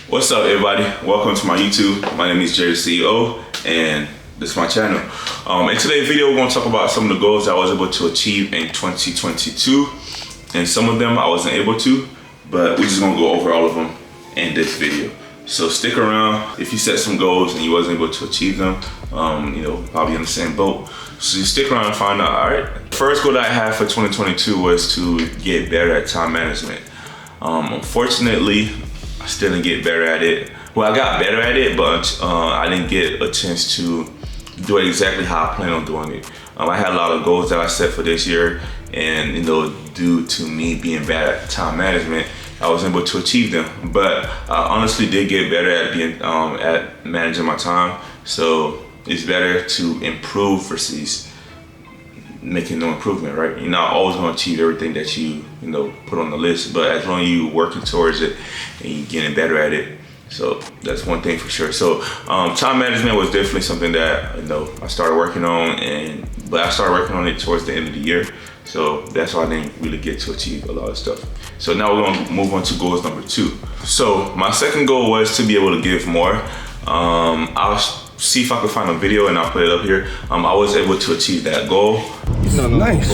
What's up, everybody? Welcome to my YouTube. My name is Jerry CEO, and this is my channel. In today's video, we're going to talk about some of the goals that I was able to achieve in 2022, and some of them I wasn't able to, but we're just going to go over all of them in this video. So stick around. If you set some goals and you wasn't able to achieve them, probably in the same boat. So just stick around and find out, all right? First goal that I had for 2022 was to get better at time management. Unfortunately, I still didn't get better at it. Well, I got better at it, but I didn't get a chance to do it exactly how I plan on doing it. I had a lot of goals that I set for this year, and due to me being bad at time management, I was able to achieve them. But I honestly did get better at being at managing my time. So it's better to improve versus making no improvement, right? You're not always gonna achieve everything that you put on the list, but as long as you working towards it and you getting better at it, so that's one thing for sure. So time management was definitely something that I started working on, but I started working on it towards the end of the year. So that's why I didn't really get to achieve a lot of stuff. So now we're gonna move on to goals number 2. So my second goal was to be able to give more. I'll see if I can find a video and I'll put it up here. I was able to achieve that goal. Nice.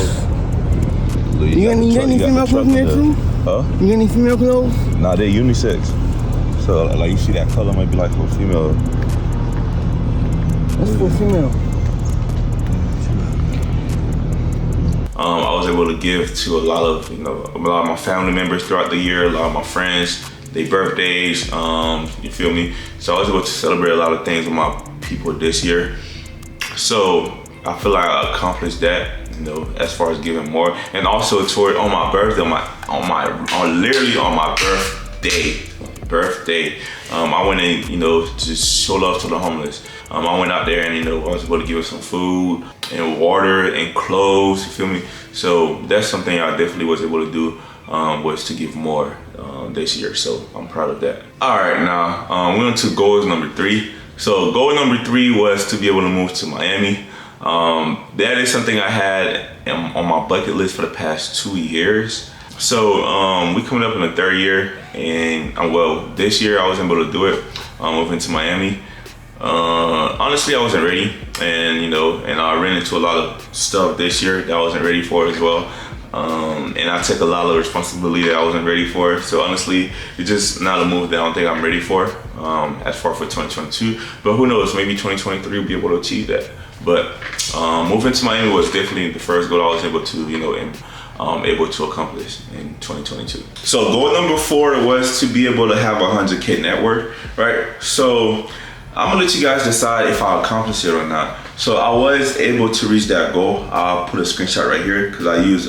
You got any female clothes in there too? Huh? You got any female clothes? Nah, they're unisex. So like you see that color might be like for female. That's for female. I was able to give to a lot of my family members throughout the year, a lot of my friends, their birthdays, you feel me? So I was able to celebrate a lot of things with my people this year. So I feel like I accomplished that, as far as giving more. And also on my birthday, literally on my birthday, I went and, just show love to the homeless. I went out there and, I was able to give them some food and water and clothes, you feel me? So that's something I definitely was able to do, was to give more this year. So I'm proud of that. All right, now we're on to goals number 3. So goal number 3 was to be able to move to Miami. That is something I had on my bucket list for the past 2 years. So we coming up in the 3rd year, and this year I was able to do it, moving to Miami. Honestly, I wasn't ready, and I ran into a lot of stuff this year that I wasn't ready for as well. And I took a lot of responsibility that I wasn't ready for. So honestly, it's just not a move that I don't think I'm ready for, as far for 2022. But who knows, maybe 2023 will be able to achieve that. But moving to Miami was definitely the first goal I was able to, able to accomplish in 2022. So goal number 4 was to be able to have a 100K network, right? So I'm gonna let you guys decide if I accomplish it or not. So I was able to reach that goal. I'll put a screenshot right here because I use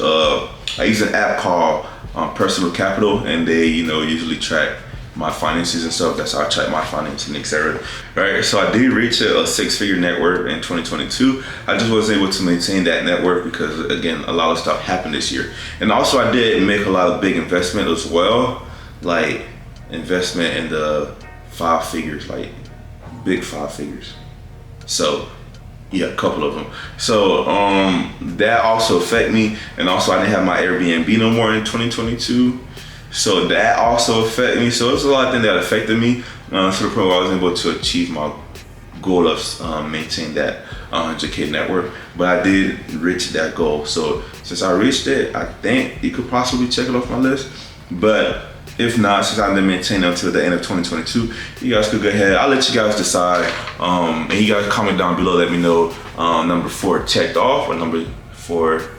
an app called Personal Capital, and they usually track my finances and stuff. That's how I track my finances and etc. Right. So I did reach a 6-figure network in 2022. I just wasn't able to maintain that network because again, a lot of stuff happened this year. And also I did make a lot of big investment as well, like investment in the 5 figures, like big 5 figures. So yeah, a couple of them. So that also affected me, and also I didn't have my Airbnb no more in 2022. So that also affected me. So there's a lot of things that affected me to the point where I was able to achieve my goal of maintain that 100K network. But I did reach that goal. So since I reached it, I think you could possibly check it off my list. But if not, since I didn't maintain it until the end of 2022, you guys could go ahead. I'll let you guys decide. And you guys comment down below, let me know number 4 checked off or number 4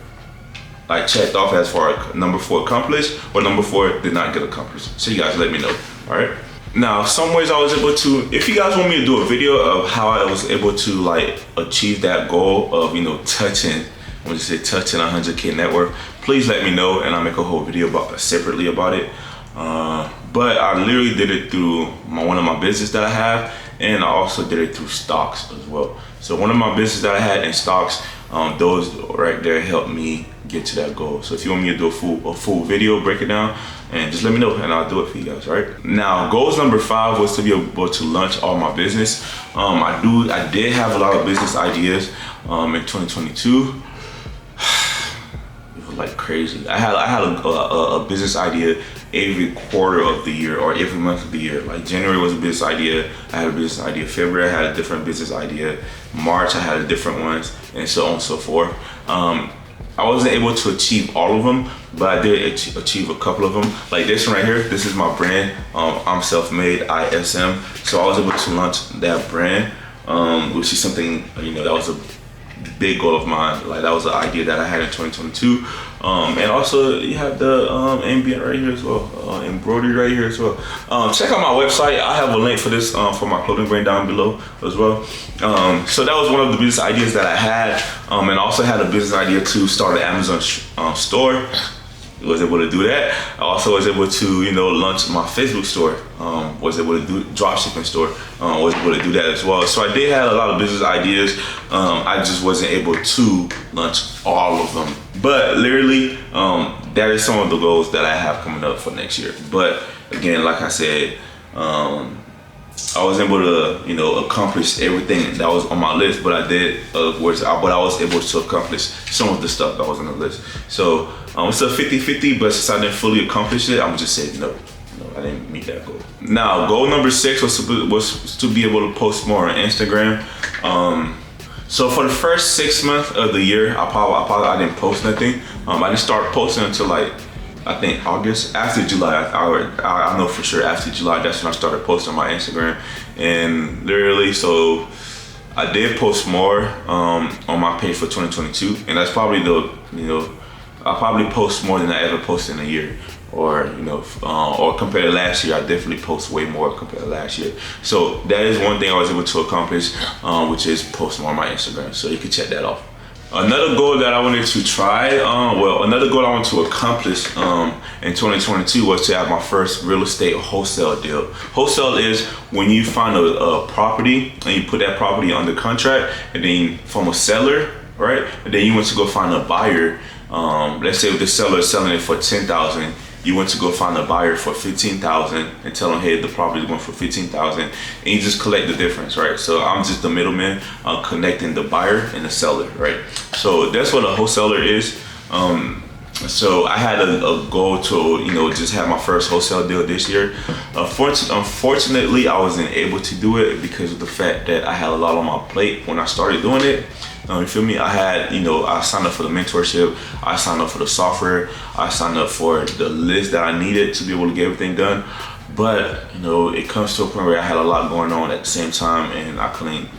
checked off as far as number 4 accomplished or number 4 did not get accomplished. So you guys let me know, all right? Now, some ways I was able to, if you guys want me to do a video of how I was able to achieve that goal of, touching a 100K network, please let me know and I'll make a whole video separately about it. But I literally did it through one of my business that I have, and I also did it through stocks as well. So one of my business that I had in stocks, those right there helped me get to that goal. So if you want me to do a full video, break it down, and just let me know and I'll do it for you guys, right? Now, goals number 5 was to be able to launch all my business. I did have a lot of business ideas in 2022. It was like crazy. I had a business idea every quarter of the year or every month of the year. Like January was a business idea, I had a business idea. February I had a different business idea. March I had a different ones, and so on and so forth. I wasn't able to achieve all of them, but I did achieve a couple of them. Like this one right here, this is my brand. I'm self-made, ISM. So I was able to launch that brand, which is something, you know, that was a big goal of mine. Like that was an idea that I had in 2022. And also you have the ambient right here as well, embroidery right here as well. Check out my website. I have a link for this for my clothing brand down below as well. So that was one of the business ideas that I had, and I also had a business idea to start an Amazon store. Was able to do that. I also was able to, you know, launch my Facebook store. Was able to do drop shipping store. Was able to do that as well. So I did have a lot of business ideas. I just wasn't able to launch all of them. But literally, that is some of the goals that I have coming up for next year. But again, like I said, I was able to, you know, accomplish everything that was on my list, but I was able to accomplish some of the stuff that was on the list. So it's a 50-50, but since I didn't fully accomplish it, I'm just saying no, I didn't meet that goal. Now, goal number 6 was to be able to post more on Instagram. So for the first 6 months of the year, I didn't post nothing. I didn't start posting until like, I think August. After July, I know for sure after July, that's when I started posting on my Instagram. And literally, so I did post more on my page for 2022, and that's probably I probably post more than I ever posted in a year, or or compared to last year, I definitely post way more compared to last year. So that is one thing I was able to accomplish, which is post more on my Instagram. So you can check that off. Another goal that I wanted to try, another goal I wanted to accomplish in 2022 was to have my first real estate wholesale deal. Wholesale is when you find a property and you put that property under contract, and then from a seller, right? And then you want to go find a buyer. Let's say if the seller is selling it for $10,000, you went to go find a buyer for $15,000 and tell them, hey, the property is going for $15,000, and you just collect the difference, right? So I'm just the middleman connecting the buyer and the seller, right? So that's what a wholesaler is. So I had a goal to, just have my first wholesale deal this year. Unfortunately, I wasn't able to do it because of the fact that I had a lot on my plate when I started doing it. You feel me? I had, I signed up for the mentorship, I signed up for the software, I signed up for the list that I needed to be able to get everything done. But, it comes to a point where I had a lot going on at the same time, and I couldn't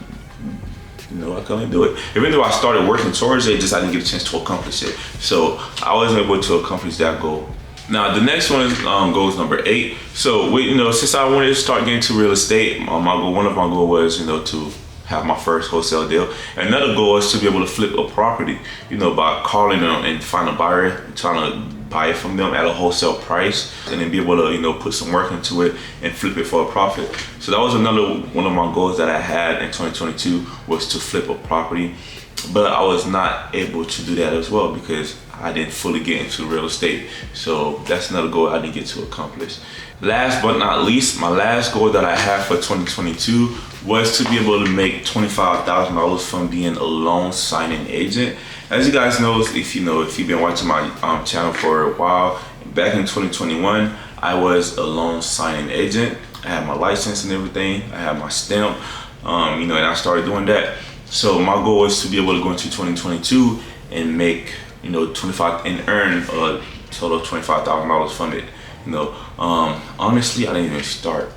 do it. Even though I started working towards it, I didn't get a chance to accomplish it. So I wasn't able to accomplish that goal. Now the next one is goal number 8. So since I wanted to start getting into real estate, one of my goals was, to have my first wholesale deal. Another goal is to be able to flip a property, by calling them and find a buyer, trying to buy it from them at a wholesale price, and then be able to, put some work into it and flip it for a profit. So that was another one of my goals that I had in 2022, was to flip a property. But I was not able to do that as well because I didn't fully get into real estate. So that's another goal I didn't get to accomplish. Last but not least, my last goal that I had for 2022 was to be able to make $25,000 from being a loan signing agent. As you guys know, if you've been watching my channel for a while, back in 2021, I was a loan signing agent. I had my license and everything. I had my stamp, and I started doing that. So my goal was to be able to go into 2022 and make, and earn a total of $25,000 from it. Honestly, I didn't even start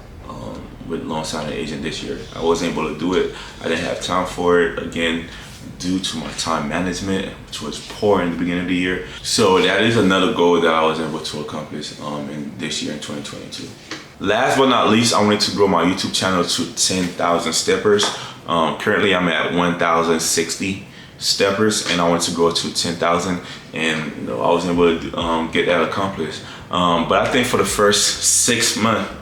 with loan signing agent this year. I wasn't able to do it. I didn't have time for it, again, due to my time management, which was poor in the beginning of the year. So that is another goal that I was able to accomplish in this year in 2022. Last but not least, I wanted to grow my YouTube channel to 10,000 steppers. Currently I'm at 1,060 steppers, and I want to go to 10,000, and I was able to get that accomplished. But I think for the first 6 months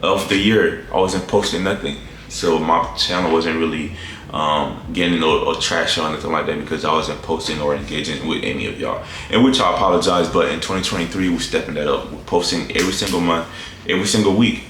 of the year, I wasn't posting nothing. So my channel wasn't really getting no traction or anything like that because I wasn't posting or engaging with any of y'all. In which I apologize, but in 2023, we're stepping that up. We're posting every single month, every single week.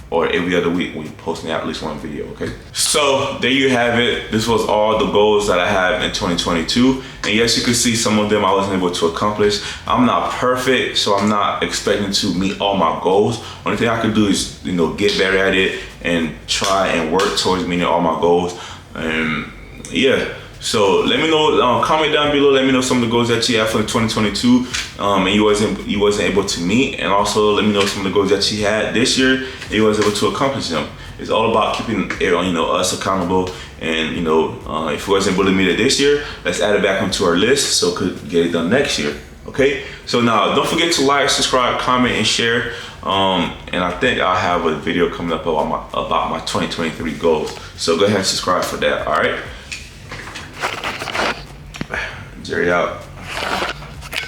or every other week we posting at least one video, okay? So there you have it. This was all the goals that I have in 2022. And yes, you can see some of them I wasn't able to accomplish. I'm not perfect, so I'm not expecting to meet all my goals. Only thing I can do is, you know, get better at it and try and work towards meeting all my goals. And yeah. So let me know, comment down below, let me know some of the goals that you have for 2022 and you wasn't able to meet, and also let me know some of the goals that you had this year and you was able to accomplish them. It's all about keeping, you know, us accountable, and you know, if we wasn't able to meet it this year, let's add it back onto our list so we could get it done next year. Okay, so now don't forget to like, subscribe, comment, and share. And I think I'll have a video coming up about my 2023 goals. So go ahead and subscribe for that. All right. Jerry out.